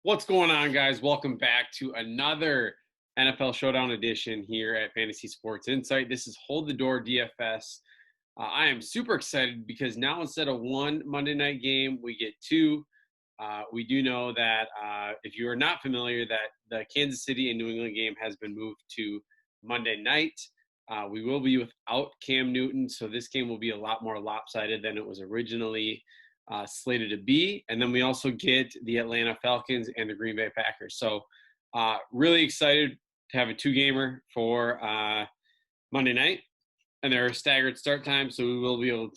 What's going on, guys? Welcome back to another NFL Showdown edition here at Fantasy Sports Insight. This is Hold the Door DFS. I am super excited because now instead of one Monday night game, we get two. We do know that if you are not familiar, that the Kansas City and New England game has been moved to Monday night. We will be without Cam Newton, so this game will be a lot more lopsided than it was originally slated to be. And then we also get the Atlanta Falcons and the Green Bay Packers. So really excited to have a two-gamer for Monday night. And there are staggered start times, so we will be able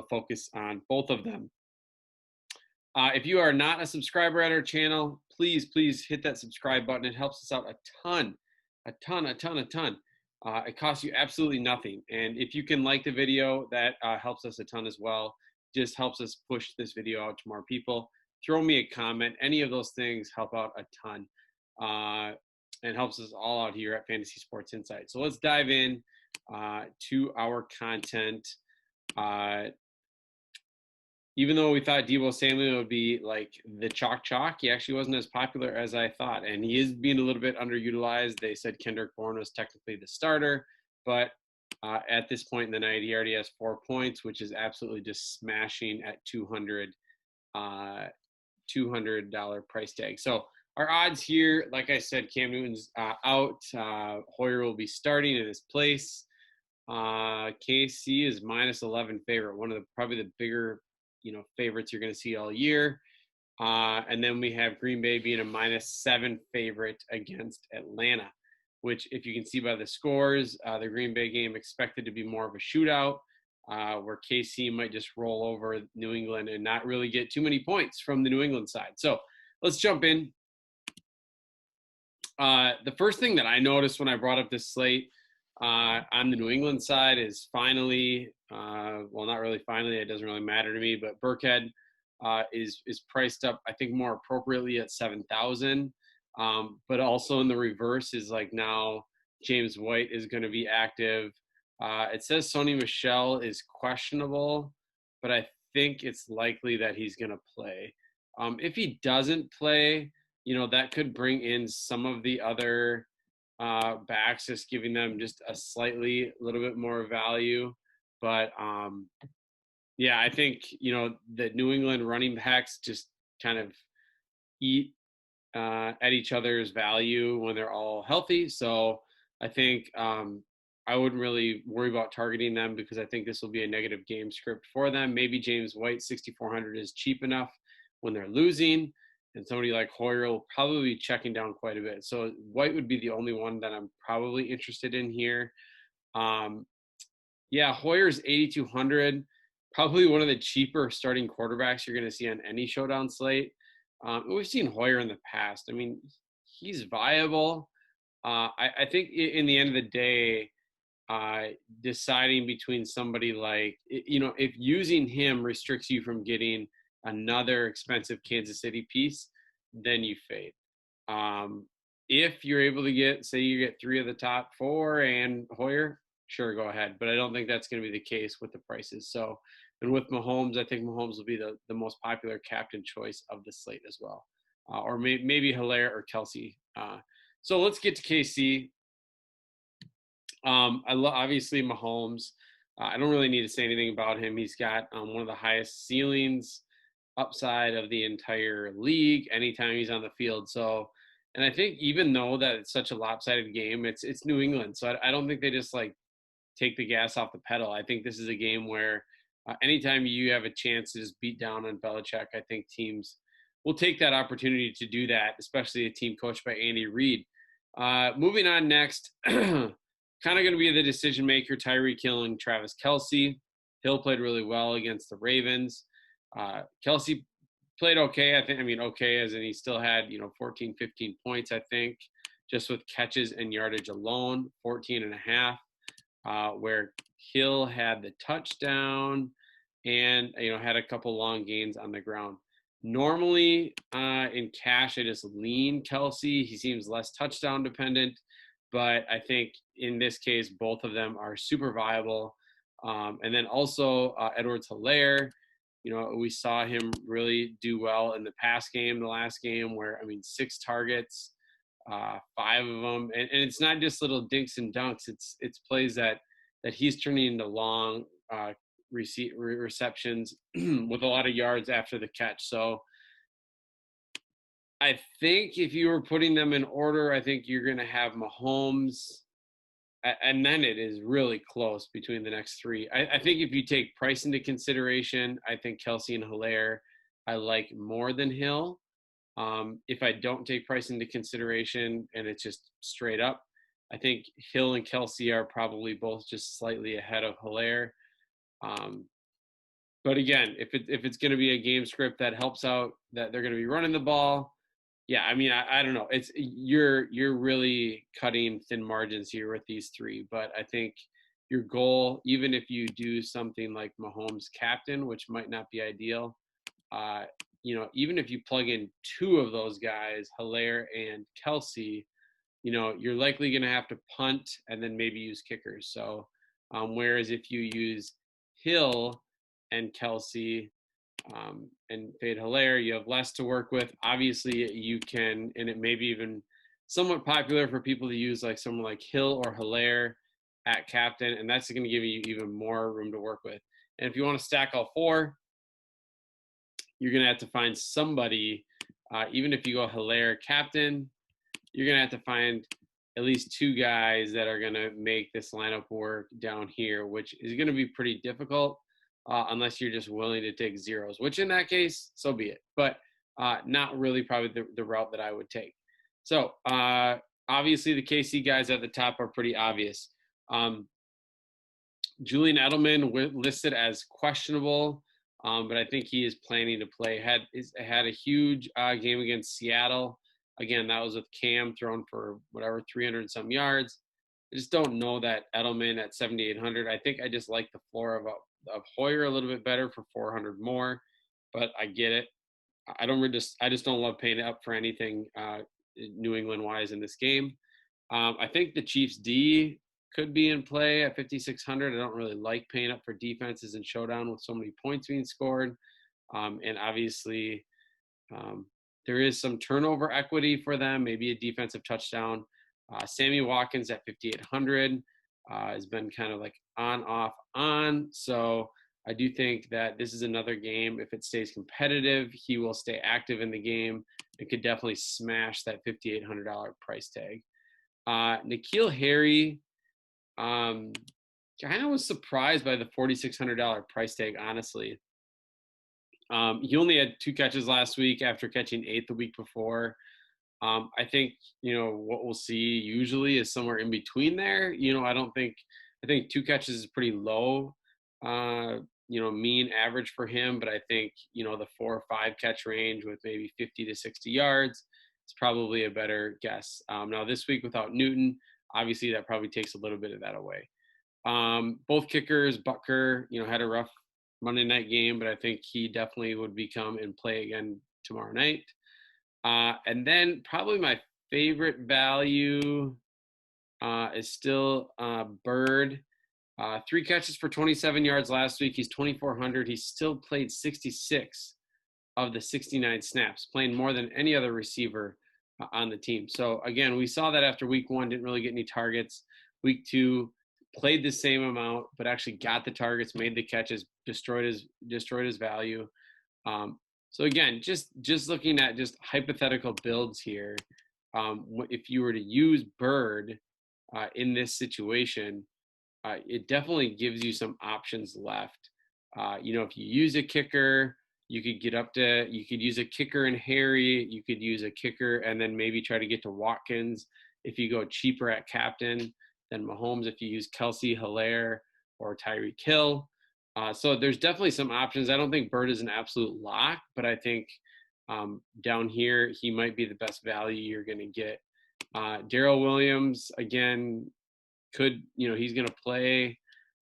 to focus on both of them. If you are not a subscriber at our channel, please hit that subscribe button. It helps us out a ton. It costs you absolutely nothing. And if you can like the video, that helps us a ton as well. Just helps us push this video out to more people. Throw me a comment. Any of those things help out a ton and helps us all out here at Fantasy Sports Insight. So let's dive in to our content. Even though we thought Deebo Samuel would be like the chalk, he actually wasn't as popular as I thought. And he is being a little bit underutilized. They said Kendrick Bourne was technically the starter, but at this point in the night, he already has 4 points, which is absolutely just smashing at $200 price tag. So our odds here, like I said, Cam Newton's out. Hoyer will be starting in his place. KC is minus 11 favorite, one of the probably the bigger favorites you're going to see all year. And then we have Green Bay being a -7 favorite against Atlanta, which if you can see by the scores, the Green Bay game expected to be more of a shootout, where KC might just roll over New England and not really get too many points from the New England side. So let's jump in. The first thing that I noticed when I brought up this slate on the New England side is finally, well, not really finally, it doesn't really matter to me, but Burkhead is priced up, I think, more appropriately at 7,000. But also in the reverse is like now James White is going to be active. It says Sony Michel is questionable, but I think it's likely that he's going to play. If he doesn't play, that could bring in some of the other backs, just giving them just a little bit more value. But yeah, I think, the New England running backs just kind of eat at each other's value when they're all healthy. So I think I wouldn't really worry about targeting them because I think this will be a negative game script for them. Maybe James White 6,400 is cheap enough when they're losing, and somebody like Hoyer will probably be checking down quite a bit. So White would be the only one that I'm probably interested in here. Yeah, Hoyer's 8,200, probably one of the cheaper starting quarterbacks you're going to see on any showdown slate. We've seen Hoyer in the past. I mean, he's viable. I think in the end of the day, deciding between somebody like, if using him restricts you from getting another expensive Kansas City piece, then you fade. If you're able to get, say you get 3 of the top 4 and Hoyer, sure, go ahead. But I don't think that's going to be the case with the prices. So, and with Mahomes, I think Mahomes will be the most popular captain choice of the slate as well. Or maybe Hilaire or Kelsey. So let's get to KC. I love, obviously, Mahomes. I don't really need to say anything about him. He's got one of the highest ceilings upside of the entire league anytime he's on the field. So, and I think even though that it's such a lopsided game, it's New England. So I don't think they just like take the gas off the pedal. I think this is a game where anytime you have a chance to just beat down on Belichick, I think teams will take that opportunity to do that, especially a team coached by Andy Reid. Moving on next, kind of going to be the decision maker, Tyreek Hill and Travis Kelce. Hill played really well against the Ravens. Kelce played okay. Okay, as in he still had, 14, 15 points, I think, just with catches and yardage alone, 14 and a half, where Hill had the touchdown and, had a couple long gains on the ground. Normally in cash, I just lean Kelce. He seems less touchdown dependent, but I think in this case, both of them are super viable. And then also Edwards-Helaire. We saw him really do well in the past game, the last game, where, 6 targets, 5 of them. And it's not just little dinks and dunks. It's plays that he's turning into long receptions with a lot of yards after the catch. So I think if you were putting them in order, I think you're going to have Mahomes, and then it is really close between the next 3. I think if you take price into consideration, I think Kelsey and Hilaire I like more than Hill. If I don't take price into consideration and it's just straight up, I think Hill and Kelsey are probably both just slightly ahead of Hilaire. But again, if it's going to be a game script that helps out that they're going to be running the ball, yeah, I don't know. You're really cutting thin margins here with these 3, but I think your goal, even if you do something like Mahomes captain, which might not be ideal, even if you plug in 2 of those guys, Hilaire and Kelsey, you're likely going to have to punt and then maybe use kickers. So, whereas if you use Hill and Kelsey, and fade Hilaire, you have less to work with. Obviously, you can, and it may be even somewhat popular for people to use like someone like Hill or Hilaire at captain, and that's going to give you even more room to work with. And if you want to stack all 4, you're going to have to find somebody, even if you go Hilaire captain, you're going to have to find at least 2 guys that are going to make this lineup work down here, which is going to be pretty difficult. Unless you're just willing to take zeros, which in that case, so be it. But not really probably the route that I would take. So obviously the KC guys at the top are pretty obvious. Julian Edelman listed as questionable, but I think he is planning to play. Had a huge game against Seattle. Again, that was with Cam thrown for 300 some yards. I just don't know that Edelman at 7,800. I think I just like the floor of Hoyer a little bit better for 400 more, but I get it. I just don't love paying up for anything New England wise in this game. I think the Chiefs D could be in play at 5,600. I don't really like paying up for defenses in Showdown with so many points being scored. And obviously there is some turnover equity for them, maybe a defensive touchdown. Sammy Watkins at 5,800 has been kind of like on, off, on. So I do think that this is another game. If it stays competitive, he will stay active in the game and could definitely smash that $5,800 price tag. N'Keal Harry, kind of was surprised by the $4,600 price tag, honestly. He only had 2 catches last week after catching 8 the week before. I think, what we'll see usually is somewhere in between there. I think 2 catches is pretty low, mean average for him, but I think, the 4 or 5 catch range with maybe 50 to 60 yards is probably a better guess. Now this week without Newton, obviously that probably takes a little bit of that away. Both kickers, Butker, had a rough Monday night game, but I think he definitely would become in play again tomorrow night. And then probably my favorite value is still Bird. 3 catches for 27 yards last week. He's 2,400. He still played 66 of the 69 snaps, playing more than any other receiver on the team. So again, we saw that after week 1, didn't really get any targets. Week 2, played the same amount, but actually got the targets, made the catches, destroyed his value. So again, just looking at just hypothetical builds here, if you were to use Bird in this situation, it definitely gives you some options left. If you use a kicker, you could use a kicker and Harry, you could use a kicker and then maybe try to get to Watkins if you go cheaper at captain than Mahomes, if you use Kelsey, Hilaire, or Tyreek Hill. So there's definitely some options. I don't think Bird is an absolute lock, but I think down here, he might be the best value you're going to get. Darrell Williams, again, he's going to play.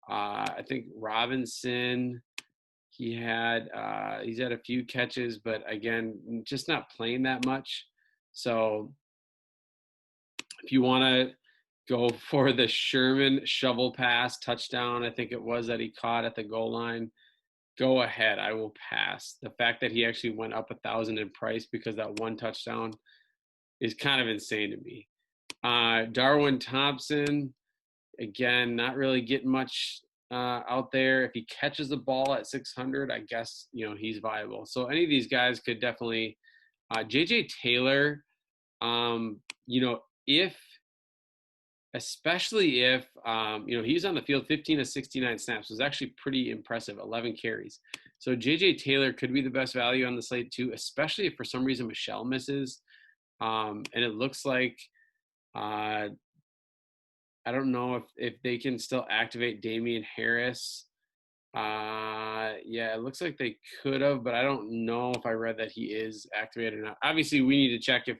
I think Robinson, he's had a few catches, but again, just not playing that much. So if you want to go for the Sherman shovel pass touchdown, I think it was that he caught at the goal line, go ahead. I will pass. The fact that he actually went up 1,000 in price because that one touchdown is kind of insane to me. Darwin Thompson, again, not really getting much out there. If he catches the ball at 600, I guess, he's viable. So any of these guys could definitely JJ Taylor, if especially if he's on the field 15 to 69 snaps, was actually pretty impressive, 11 carries. So JJ Taylor could be the best value on the slate too, especially if for some reason Michelle misses. And it looks like I don't know if they can still activate Damian Harris. It looks like they could have, but I don't know if I read that he is activated or not. Obviously, we need to check if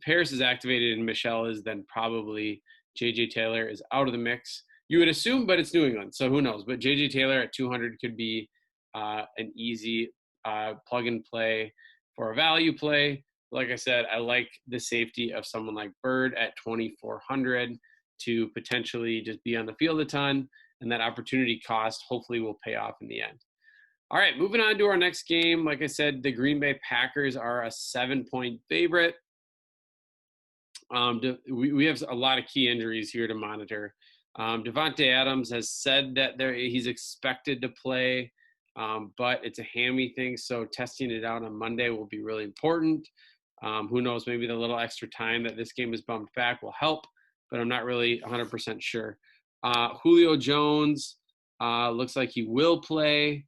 Harris is activated and Michelle is, then probably JJ Taylor is out of the mix. You would assume, but it's New England, so who knows? But JJ Taylor at 200 could be an easy plug and play for a value play. Like I said, I like the safety of someone like Bird at 2,400 to potentially just be on the field a ton, and that opportunity cost hopefully will pay off in the end. All right, moving on to our next game. Like I said, the Green Bay Packers are a 7-point favorite. We have a lot of key injuries here to monitor. Devontae Adams has said that he's expected to play, but it's a hammy thing, so testing it out on Monday will be really important. Who knows, maybe the little extra time that this game is bumped back will help, but I'm not really 100% sure. Julio Jones looks like he will play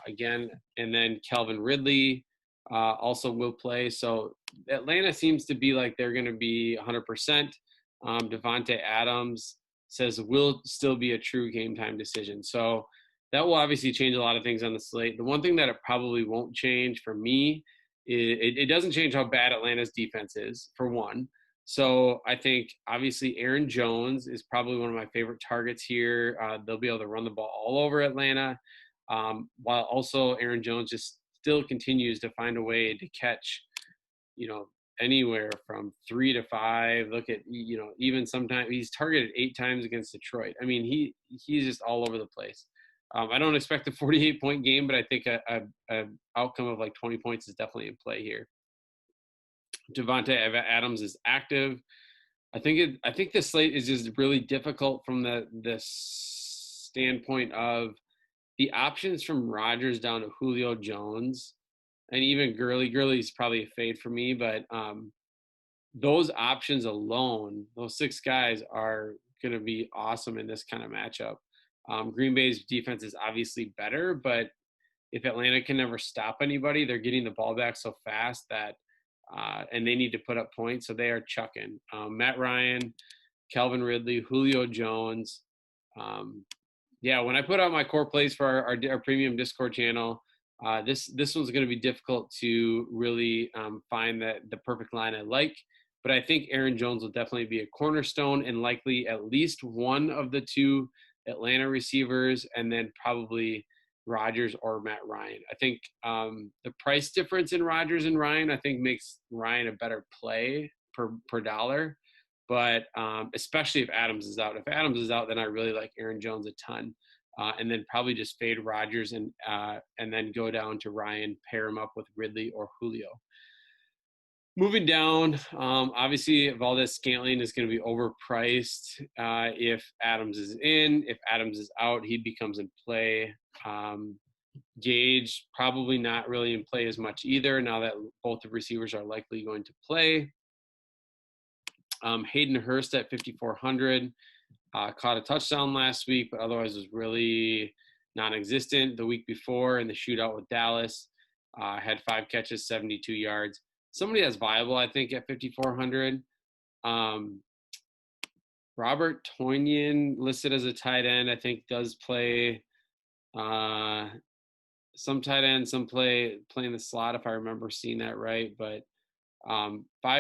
again, and then Calvin Ridley also will play. So Atlanta seems to be like they're going to be 100%. Devontae Adams says will still be a true game time decision. So that will obviously change a lot of things on the slate. The one thing that it probably won't change for me is it doesn't change how bad Atlanta's defense is, for one. So I think obviously Aaron Jones is probably one of my favorite targets here. They'll be able to run the ball all over Atlanta, while also Aaron Jones just still continues to find a way to catch, anywhere from 3 to 5. Look at, even sometimes he's targeted 8 times against Detroit. I mean, he's just all over the place. I don't expect a 48-point game, but I think a outcome of like 20 points is definitely in play here. Devontae Adams is active. I think the slate is just really difficult from the standpoint of the options from Rodgers down to Julio Jones, and even Gurley's probably a fade for me, but those options alone, those 6 guys are going to be awesome in this kind of matchup. Green Bay's defense is obviously better, but if Atlanta can never stop anybody, they're getting the ball back so fast that and they need to put up points, so they are chucking. Matt Ryan, Calvin Ridley, Julio Jones. When I put out my core plays for our premium Discord channel, this one's going to be difficult to really find the perfect line I like. But I think Aaron Jones will definitely be a cornerstone and likely at least one of the 2 Atlanta receivers, and then probably Rodgers or Matt Ryan. I think the price difference in Rodgers and Ryan, I think, makes Ryan a better play per dollar. But especially if Adams is out. If Adams is out, then I really like Aaron Jones a ton. And then probably just fade Rodgers and then go down to Ryan, pair him up with Ridley or Julio. Moving down, obviously Valdez-Scantling is going to be overpriced if Adams is in. If Adams is out, he becomes in play. Gage probably not really in play as much either now that both the receivers are likely going to play. Hayden Hurst at 5,400 caught a touchdown last week, but otherwise was really non-existent. The week before in the shootout with Dallas, had 5 catches, 72 yards. Somebody that's viable, I think, at 5,400. Robert Tonyan listed as a tight end, I think does play some tight end, some play in the slot, if I remember seeing that right. But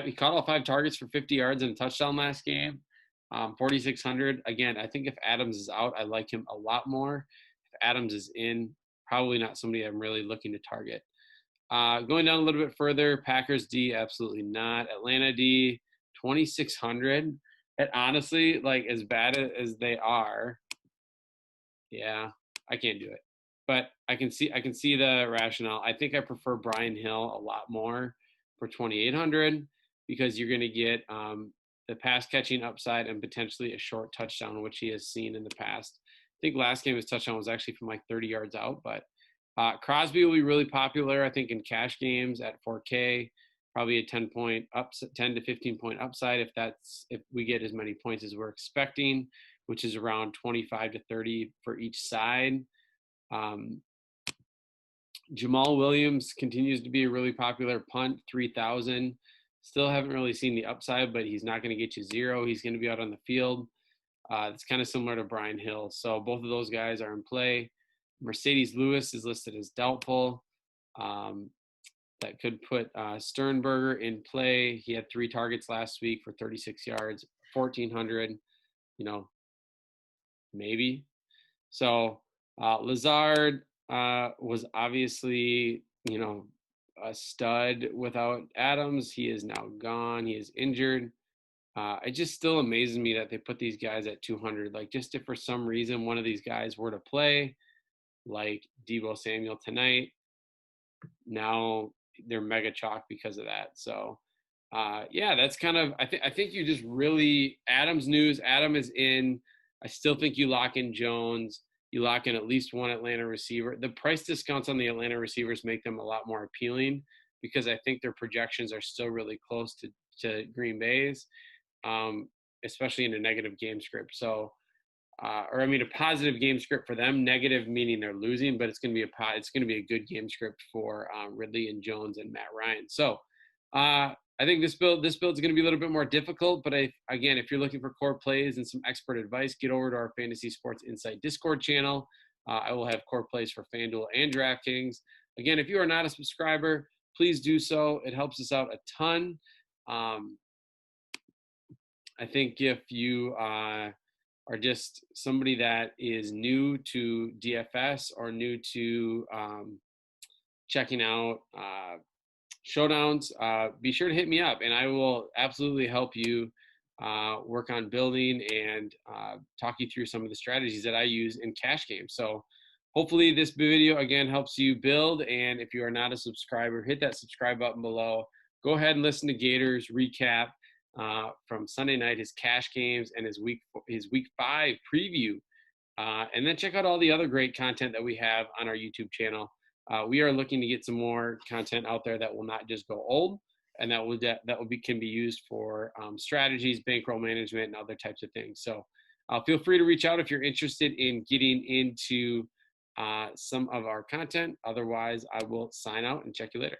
he caught all 5 targets for 50 yards and a touchdown last game. 4,600. Again, I think if Adams is out, I like him a lot more. If Adams is in, probably not somebody I'm really looking to target. Going down a little bit further, Packers D, absolutely not. Atlanta D, 2,600. And honestly, like as bad as they are, yeah, I can't do it. but I can see the rationale. I think I prefer Brian Hill a lot more for 2,800 because you're going to get the pass catching upside and potentially a short touchdown, which he has seen in the past. I think last game his touchdown was actually from like 30 yards out, but Crosby will be really popular, I think, in cash games at 4K. Probably a 10 to 15 point upside if we get as many points as we're expecting, which is around 25 to 30 for each side. Jamal Williams continues to be a really popular punt, 3,000. Still haven't really seen the upside, but he's not going to get you zero. He's going to be out on the field. It's kind of similar to Brian Hill. So both of those guys are in play. Mercedes Lewis is listed as doubtful. That could put Sternberger in play. He had 3 targets last week for 36 yards, 1,400, maybe. So Lazard was obviously, a stud without Adams. He is now gone. He is injured. It just still amazes me that they put these guys at 200. Like, just if for some reason one of these guys were to play, like Deebo Samuel tonight, now they're mega chalk because of that. So, that's kind of, I think you just really, Adams news, Adam is in. I still think you lock in Jones. You lock in at least one Atlanta receiver. The price discounts on the Atlanta receivers make them a lot more appealing because I think their projections are still really close to Green Bay's, especially in a negative game script. So, a positive game script for them, negative meaning they're losing, but it's going to be a good game script for Ridley and Jones and Matt Ryan. So, I think this build is going to be a little bit more difficult, but again, if you're looking for core plays and some expert advice, get over to our Fantasy Sports Insight Discord channel. I will have core plays for FanDuel and DraftKings. Again, if you are not a subscriber, please do so. It helps us out a ton. I think if you are just somebody that is new to DFS or new to checking out Showdowns, be sure to hit me up and I will absolutely help you work on building and talk you through some of the strategies that I use in cash games. So hopefully this video again helps you build, and if you are not a subscriber, hit that subscribe button below. Go ahead and listen to Gators recap from Sunday night, his cash games and his week 5 preview, and then check out all the other great content that we have on our YouTube channel. We are looking to get some more content out there that will not just go old, and can be used for strategies, bankroll management, and other types of things. So feel free to reach out if you're interested in getting into some of our content. Otherwise, I will sign out and check you later.